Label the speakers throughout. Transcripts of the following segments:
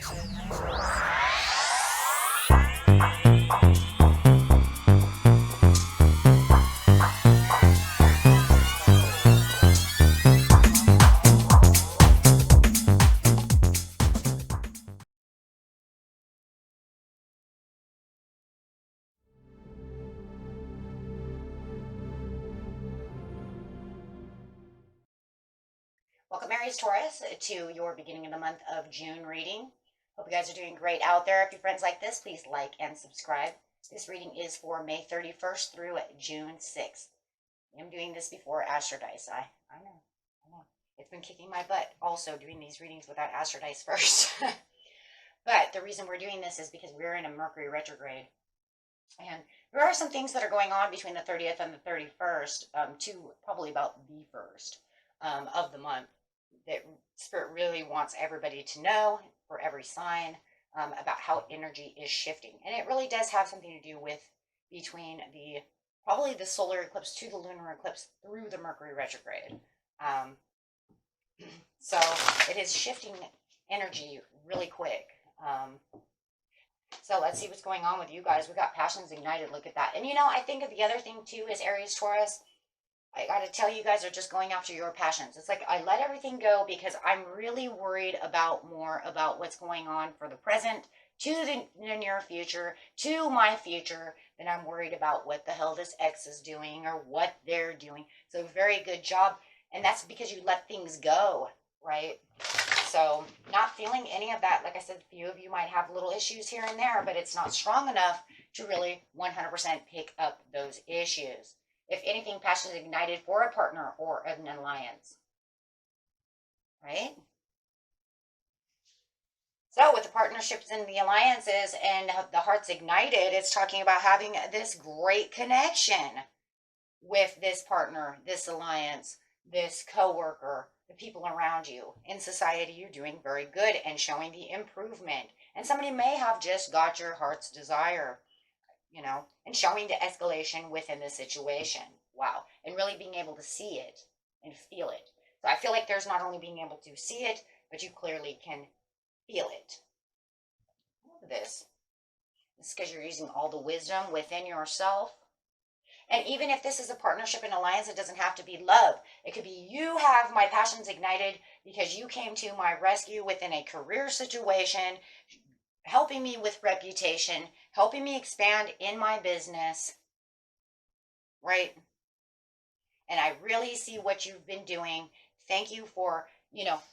Speaker 1: Welcome, Aries Taurus, to your beginning of the month of June reading. Hope you guys are doing great out there. If you're friends like this, please like and subscribe. This reading is for May 31st through June 6th. I'm doing this before Astro Dice. I know. It's been kicking my butt also doing these readings without Astro Dice first. But the reason we're doing this is because we're in a Mercury retrograde. And there are some things that are going on between the 30th and the 31st, to probably about the 1st of the month, that Spirit really wants everybody to know, for every sign, about how energy is shifting. And it really does have something to do with between probably the solar eclipse to the lunar eclipse through the Mercury retrograde. So it is shifting energy really quick. So let's see what's going on with you guys. We got passions ignited. Look at that. And I think the other thing too is Aries Taurus. I got to tell you guys are just going after your passions. It's like I let everything go because I'm really worried more about what's going on for the present, to the near future, to my future, than I'm worried about what the hell this ex is doing or what they're doing. So very good job. And that's because you let things go, right? So not feeling any of that. Like I said, a few of you might have little issues here and there, but it's not strong enough to really 100% pick up those issues. If anything, passion is ignited for a partner or an alliance, right? So with the partnerships and the alliances and the hearts ignited, it's talking about having this great connection with this partner, this alliance, this coworker, the people around you. In society, you're doing very good and showing the improvement. And somebody may have just got your heart's desire, and showing the escalation within the situation. Wow. And really being able to see it and feel it. So I feel like there's not only being able to see it, but you clearly can feel it. Look at this. It's because you're using all the wisdom within yourself. And even if this is a partnership and alliance, it doesn't have to be love. It could be you have my passions ignited because you came to my rescue within a career situation, helping me with reputation, helping me expand in my business, right? And I really see what you've been doing. Thank you for,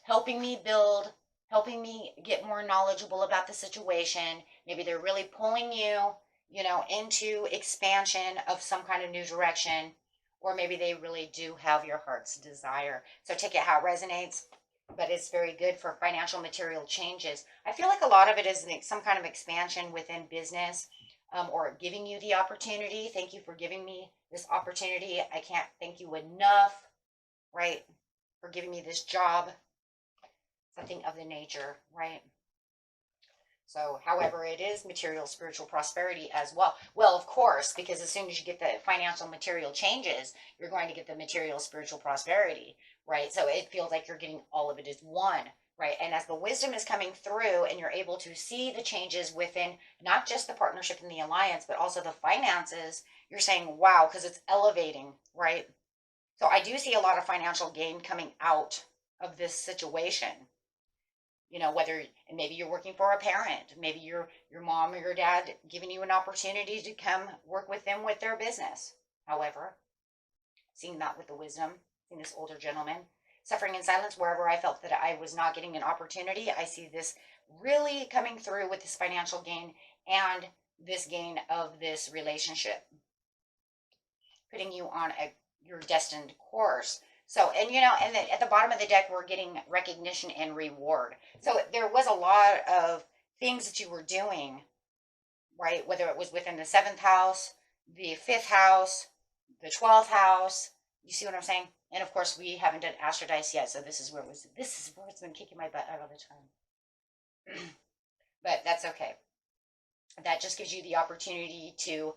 Speaker 1: helping me build, helping me get more knowledgeable about the situation. Maybe they're really pulling you, into expansion of some kind of new direction, or maybe they really do have your heart's desire. So take it how it resonates. But it's very good for financial material changes. I feel like a lot of it is some kind of expansion within business, or giving you the opportunity. Thank you for giving me this opportunity. I can't thank you enough, right, for giving me this job. Something of the nature, right? So, however, it is material, spiritual prosperity as well. Well, of course, because as soon as you get the financial material changes, you're going to get the material, spiritual prosperity, right? So it feels like you're getting all of it as one, right? And as the wisdom is coming through and you're able to see the changes within not just the partnership and the alliance, but also the finances, you're saying, wow, because it's elevating, right? So I do see a lot of financial gain coming out of this situation. Whether, and maybe you're working for a parent, maybe your mom or your dad giving you an opportunity to come work with them with their business. However, seeing that with the wisdom, seeing this older gentleman suffering in silence wherever I felt that I was not getting an opportunity, I see this really coming through with this financial gain and this gain of this relationship, putting you on your destined course. So, and then at the bottom of the deck, we're getting recognition and reward. So there was a lot of things that you were doing, right? Whether it was within the 7th house, the 5th house, the 12th house. You see what I'm saying? And of course, we haven't done Astro Dice yet. So this is where it's been kicking my butt out all the time. But that's okay. That just gives you the opportunity to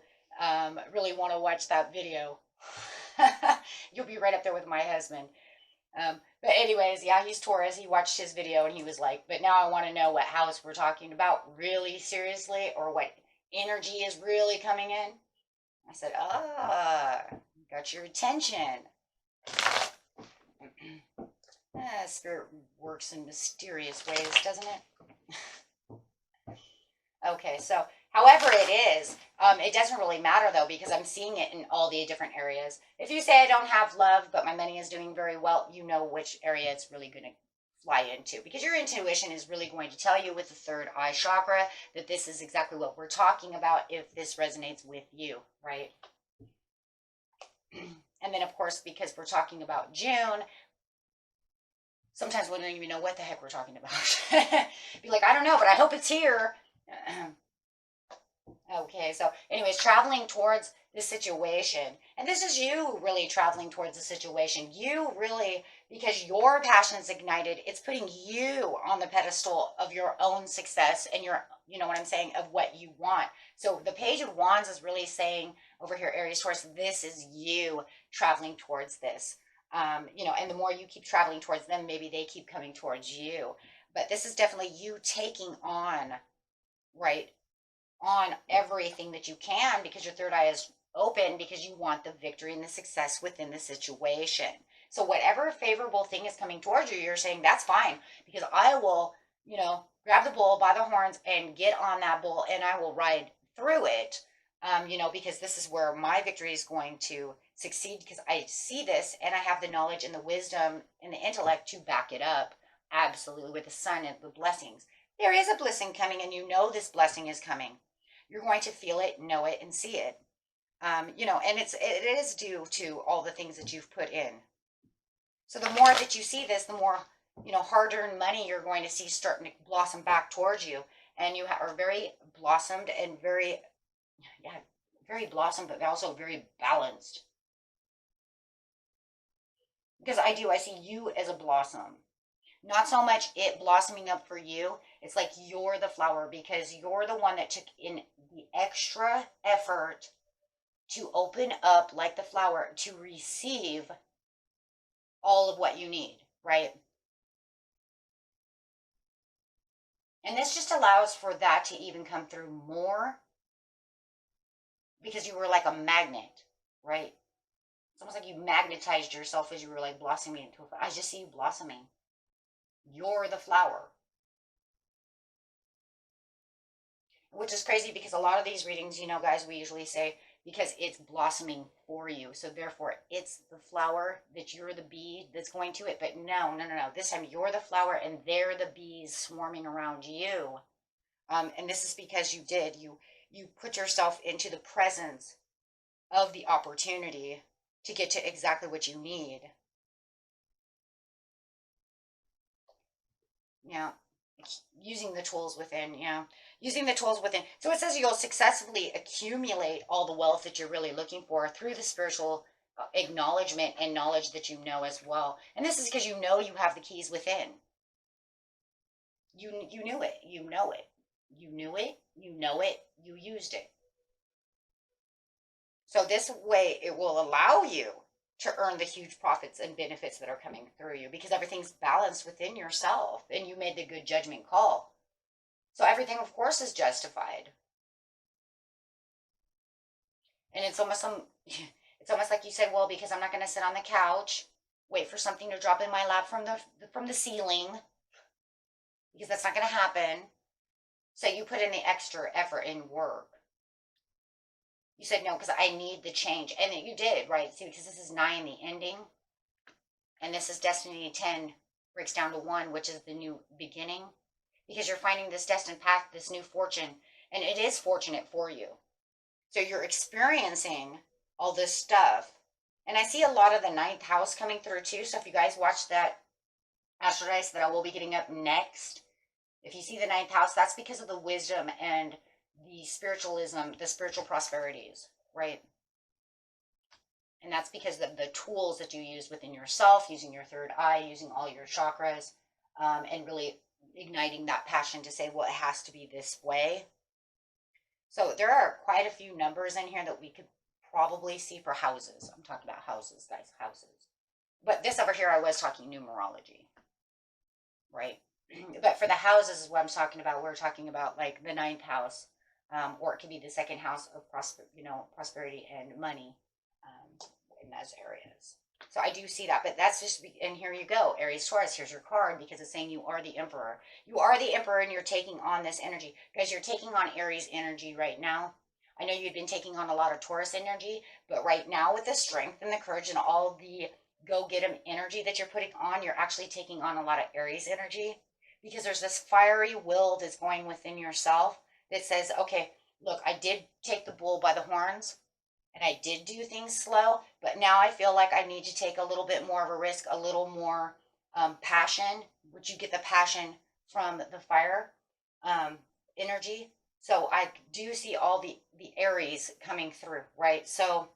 Speaker 1: really want to watch that video. You'll be right up there with my husband. But anyways, yeah, he's Taurus. He watched his video and he was like, but now I want to know what house we're talking about really seriously, or what energy is really coming in. I said, got your attention. Spirit works in mysterious ways, doesn't it? Okay, so however it is, it doesn't really matter though, because I'm seeing it in all the different areas. If you say I don't have love, but my money is doing very well, you know which area it's really going to fly into, because your intuition is really going to tell you with the third eye chakra that this is exactly what we're talking about if this resonates with you, right? And then of course, because we're talking about June, sometimes we don't even know what the heck we're talking about. Be like, I don't know, but I hope it's here. Okay, so anyways, traveling towards the situation. And this is you really traveling towards the situation. You really, because your passion is ignited, it's putting you on the pedestal of your own success and your, you know what I'm saying, of what you want. So the Page of Wands is really saying over here, Aries, Taurus, this is you traveling towards this. You know, and the more you keep traveling towards them, maybe they keep coming towards you. But this is definitely you taking on, right, on everything that you can, because your third eye is open, because you want the victory and the success within the situation. So whatever favorable thing is coming towards you, you're saying that's fine, because I will, you know, grab the bull by the horns and get on that bull and I will ride through it. You know, because this is where my victory is going to succeed, because I see this and I have the knowledge and the wisdom and the intellect to back it up. Absolutely, with the sun and the blessings. There is a blessing coming, and you know this blessing is coming. You're going to feel it, know it, and see it. You know, and it is due to all the things that you've put in. So the more that you see this, the more, you know, hard-earned money you're going to see starting to blossom back towards you. And you are very blossomed and very, yeah, very blossomed, but also very balanced. Because I see you as a blossom. Not so much it blossoming up for you. It's like you're the flower, because you're the one that took in the extra effort to open up like the flower to receive all of what you need, right? And this just allows for that to even come through more, because you were like a magnet, right? It's almost like you magnetized yourself as you were like blossoming into a, I just see you blossoming. You're the flower. Which is crazy, because a lot of these readings, you know, guys, we usually say because it's blossoming for you. So therefore, it's the flower that you're the bee that's going to it. But no, no, no, no. This time you're the flower and they're the bees swarming around you. And this is because you put yourself into the presence of the opportunity to get to exactly what you need. Yeah. Using the tools within, yeah. Using the tools within. So it says you'll successfully accumulate all the wealth that you're really looking for through the spiritual acknowledgement and knowledge that you know as well. And this is because you know you have the keys within. You knew it. You know it. You knew it. You know it. You used it. So this way it will allow you to earn the huge profits and benefits that are coming through you, because everything's balanced within yourself and you made the good judgment call. So everything, of course, is justified. And it's almost it's almost like you said, well, because I'm not going to sit on the couch, wait for something to drop in my lap from the ceiling, because that's not going to happen. So you put in the extra effort and work. You said no, because I need the change. And you did, right? See, because this is 9, the ending. And this is Destiny 10, breaks down to 1, which is the new beginning. Because you're finding this destined path, this new fortune. And it is fortunate for you. So you're experiencing all this stuff. And I see a lot of the 9th house coming through too. So if you guys watch that Astro Dice that I will be getting up next, if you see the 9th house, that's because of the wisdom and the spiritualism, the spiritual prosperities, right? And that's because of the tools that you use within yourself, using your third eye, using all your chakras, and really igniting that passion to say, well, it has to be this way. So there are quite a few numbers in here that we could probably see for houses. I'm talking about houses, guys, houses. But this over here, I was talking numerology, right? But for the houses is what I'm talking about. We're talking about like the ninth house, or it could be the second house of prosperity and money, in those areas. So I do see that, but that's just, and here you go, Aries, Taurus, here's your card, because it's saying you are the emperor. You are the emperor, and you're taking on this energy. Guys, you're taking on Aries energy right now. I know you've been taking on a lot of Taurus energy, but right now with the strength and the courage and all the go get 'em energy that you're putting on, you're actually taking on a lot of Aries energy, because there's this fiery will that's going within yourself that says, okay, look, I did take the bull by the horns and I did do things slow, but now I feel like I need to take a little bit more of a risk, a little more passion. Would you get the passion from the fire energy? So I do see all the Aries coming through, right? So,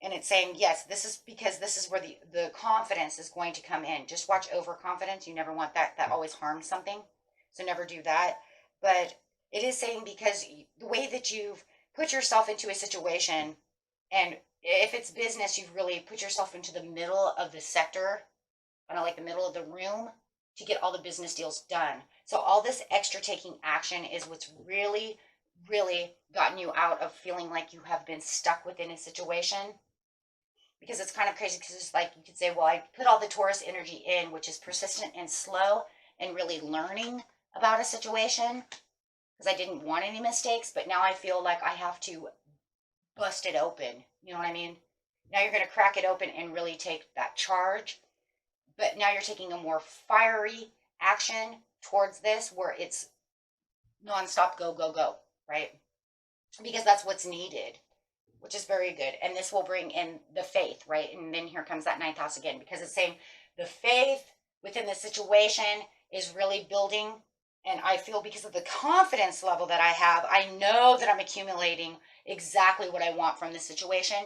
Speaker 1: and it's saying, yes, this is because this is where the confidence is going to come in. Just watch overconfidence. You never want that. That always harms something. So never do that. But it is saying because the way that you've put yourself into a situation, and if it's business, you've really put yourself into the middle of the sector, kind of like the middle of the room to get all the business deals done. So all this extra taking action is what's really, really gotten you out of feeling like you have been stuck within a situation, because it's kind of crazy, because it's like you could say, well, I put all the Taurus energy in, which is persistent and slow and really learning about a situation, because I didn't want any mistakes, but now I feel like I have to bust it open. You know what I mean? Now you're going to crack it open and really take that charge, but now you're taking a more fiery action towards this where it's nonstop go, go, go, right? Because that's what's needed, which is very good. And this will bring in the faith, right? And then here comes that ninth house again, because it's saying the faith within the situation is really building. And I feel because of the confidence level that I have, I know that I'm accumulating exactly what I want from the situation.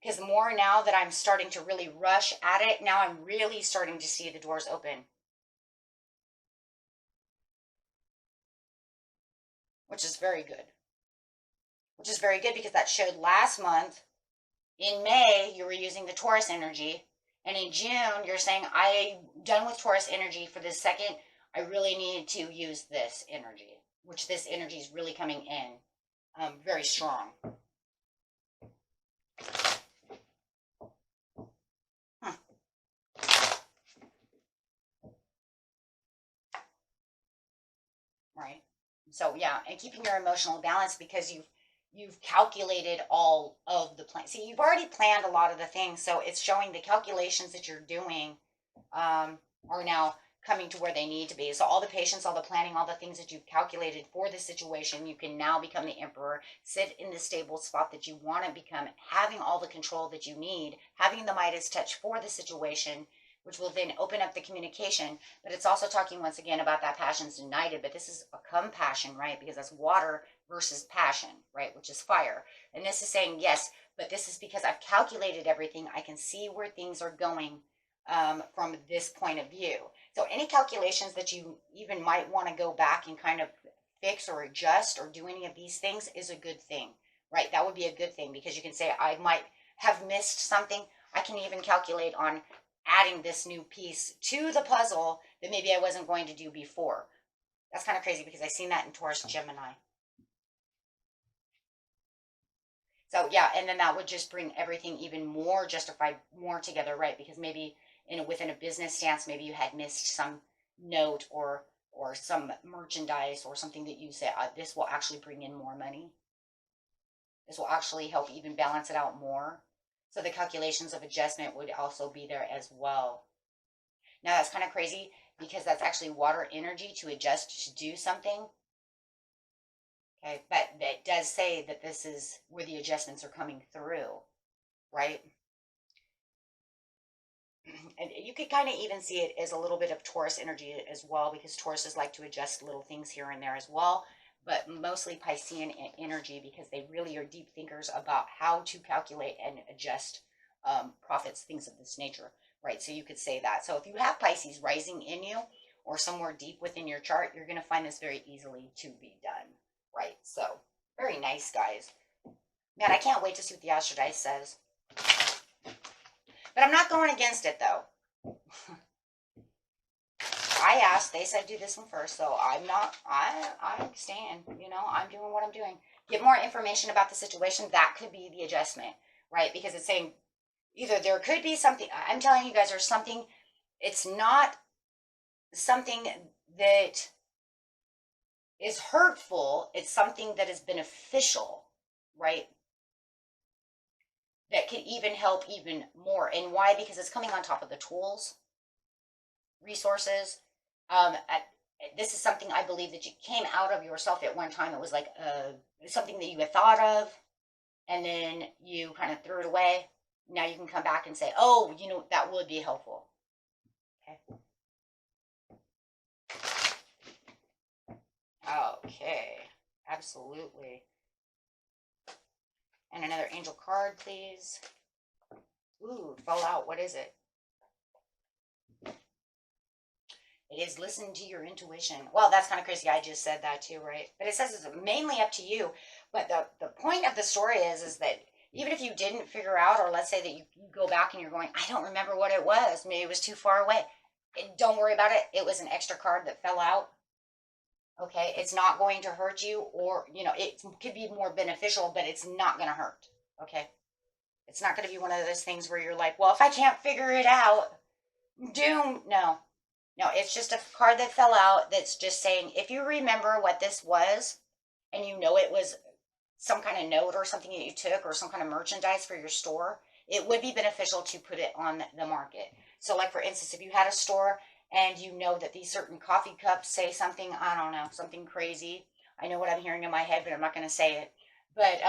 Speaker 1: Because more now that I'm starting to really rush at it, now I'm really starting to see the doors open. Which is very good. Which is very good, because that showed last month. In May, you were using the Taurus energy. And in June, you're saying, I'm done with Taurus energy for this second. I really need to use this energy, which this energy is really coming in very strong. Right. So yeah, and keeping your emotional balance, because you've calculated all of the plans. See, you've already planned a lot of the things, so it's showing the calculations that you're doing are now coming to where they need to be. So all the patience, all the planning, all the things that you've calculated for the situation, you can now become the emperor, sit in the stable spot that you want to become, having all the control that you need, having the Midas touch for the situation, which will then open up the communication. But it's also talking once again about that passion's united, but this is a compassion, right? Because that's water versus passion, right? Which is fire. And this is saying, yes, but this is because I've calculated everything. I can see where things are going from this point of view. So any calculations that you even might want to go back and kind of fix or adjust or do any of these things is a good thing, right? That would be a good thing, because you can say, I might have missed something. I can even calculate on adding this new piece to the puzzle that maybe I wasn't going to do before. That's kind of crazy, because I've seen that in Taurus Gemini. So yeah, and then that would just bring everything even more justified, more together, right? Because maybe within a business stance, maybe you had missed some note or some merchandise or something that you say, this will actually bring in more money. This will actually help even balance it out more. So the calculations of adjustment would also be there as well. Now that's kind of crazy, because that's actually water energy to adjust to do something. Okay, but it does say that this is where the adjustments are coming through, right? And you could kind of even see it as a little bit of Taurus energy as well, because Tauruses like to adjust little things here and there as well, but mostly Piscean energy, because they really are deep thinkers about how to calculate and adjust profits, things of this nature, right? So you could say that. So if you have Pisces rising in you or somewhere deep within your chart, you're going to find this very easily to be done, right? So very nice, guys. Man, I can't wait to see what the Astro Dice says. But I'm not going against it, though. I asked, they said do this one first, so I'm not, I stand, you know, I'm doing what I'm doing. Get more information about the situation. That could be the adjustment, right? Because it's saying either there could be something, I'm telling you guys, there's something, it's not something that is hurtful, it's something that is beneficial, right? That could even help even more. And why? Because it's coming on top of the tools, resources. This is something I believe that you came out of yourself at one time. It was like something that you had thought of, and then you kind of threw it away. Now you can come back and say, oh, you know, that would be helpful. Okay. Okay, absolutely. And another angel card, please. Ooh, fell out. What is it? It is listen to your intuition. Well, that's kind of crazy. I just said that too, right? But it says it's mainly up to you. But the point of the story is that even if you didn't figure out, or let's say that you go back and you're going, I don't remember what it was. Maybe it was too far away. Don't worry about it. It was an extra card that fell out. Okay, it's not going to hurt you, or, you know, it could be more beneficial, but it's not going to hurt. Okay, it's not going to be one of those things where you're like, well, if I can't figure it out, doom. No, no, it's just a card that fell out that's just saying, if you remember what this was, and you know it was some kind of note or something that you took, or some kind of merchandise for your store, it would be beneficial to put it on the market. So like, for instance, if you had a store and you know that these certain coffee cups say something, I don't know, something crazy. I know what I'm hearing in my head, but I'm not going to say it. But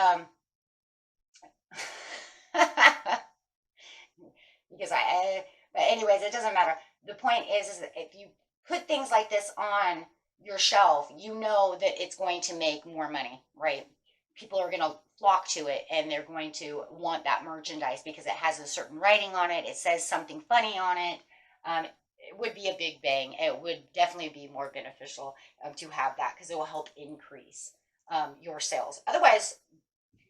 Speaker 1: because but anyways, it doesn't matter. The point is that if you put things like this on your shelf, you know that it's going to make more money, right? People are going to flock to it, and they're going to want that merchandise because it has a certain writing on it. It says something funny on it. It would be a big bang. It would definitely be more beneficial to have that, because it will help increase your sales. Otherwise,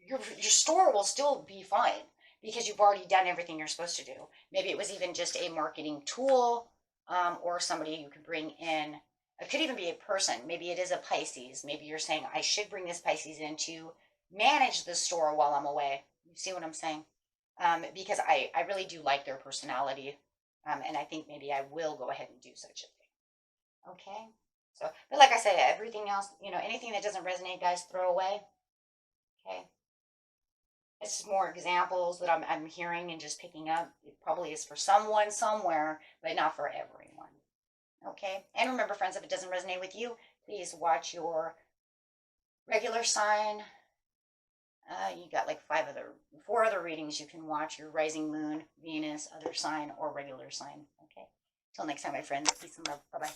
Speaker 1: your store will still be fine because you've already done everything you're supposed to do. Maybe it was even just a marketing tool, or somebody you could bring in. It could even be a person. Maybe it is a Pisces. Maybe you're saying, I should bring this Pisces in to manage the store while I'm away. You see what I'm saying? Because I really do like their personality. And I think maybe I will go ahead and do such a thing. Okay? So, but like I said, everything else, you know, anything that doesn't resonate, guys, throw away. Okay? It's just more examples that I'm hearing and just picking up. It probably is for someone somewhere, but not for everyone. Okay? And remember, friends, if it doesn't resonate with you, please watch your regular sign. You got like 4 other readings you can watch: your rising moon, Venus, other sign, or regular sign. Okay. Till next time, my friends. Peace and love. Bye bye.